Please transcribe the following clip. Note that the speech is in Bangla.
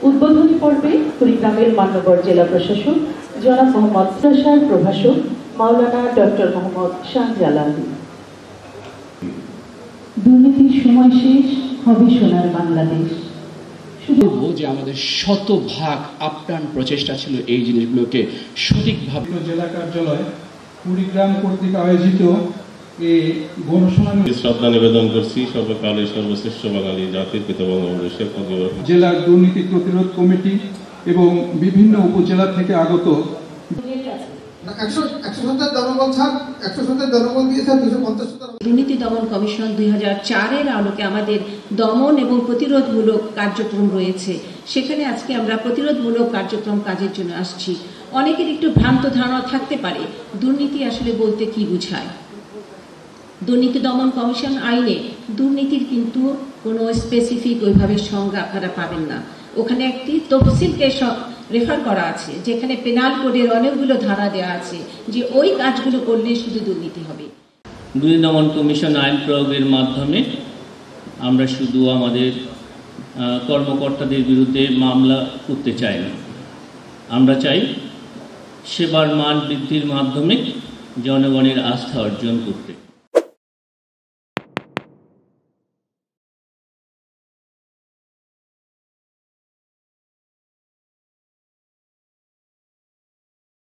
উদ্বোধনী পর্বে কুড়িগ্রামের মান্যবর জেলা প্রশাসক জনাব মোহাম্মদ সাশার প্রভাষক মাওলানা ডক্টর মোহাম্মদ শাহজালাল। দুর্নীতির সময় শেষ, হবে সোনার বাংলাদেশ। যে আমাদের শতভাগ আপ্রাণ প্রচেষ্টা ছিল এই জিনিসগুলোকে সঠিকভাবে। জেলা কার্যালয় কুড়িগ্রাম কর্তৃক আয়োজিত এই গণশুনানি শ্রদ্ধা নিবেদন করছি সর্বকালের সর্বশ্রেষ্ঠ বাঙালি জাতির পিতা বঙ্গবন্ধু শেখ মুজিবুর রহমান। জেলা দুর্নীতি প্রতিরোধ কমিটি এবং বিভিন্ন উপজেলা থেকে আগত দুর্নীতি দমন কমিশন 2004-এর আলোকে আমাদের দমন এবং প্রতিরোধমূলক কার্যক্রম রয়েছে। সেখানে আজকে আমরা প্রতিরোধমূলক কার্যক্রম কাজের জন্য আসছি। অনেকের একটু ভ্রান্ত ধারণা থাকতে পারে দুর্নীতি আসলে বলতে কি বোঝায়। দুর্নীতি দমন কমিশন আইনে দুর্নীতির কিন্তু কোনো স্পেসিফিক ওইভাবে সংজ্ঞা আপনারা পাবেন না। ওখানে একটি তফসিলকে রেফার করা আছে, যেখানে পেনাল কোডের অনেকগুলো ধারা দেওয়া আছে যে ওই কাজগুলো করলে শুধু দুর্নীতি হবে। দুর্নীতি দমন কমিশন আইন প্রয়োগের মাধ্যমে আমরা শুধু আমাদের কর্মকর্তাদের বিরুদ্ধে মামলা করতে চাই না, আমরা চাই সেবার মান বৃদ্ধির মাধ্যমে জনগণের আস্থা অর্জন করতে।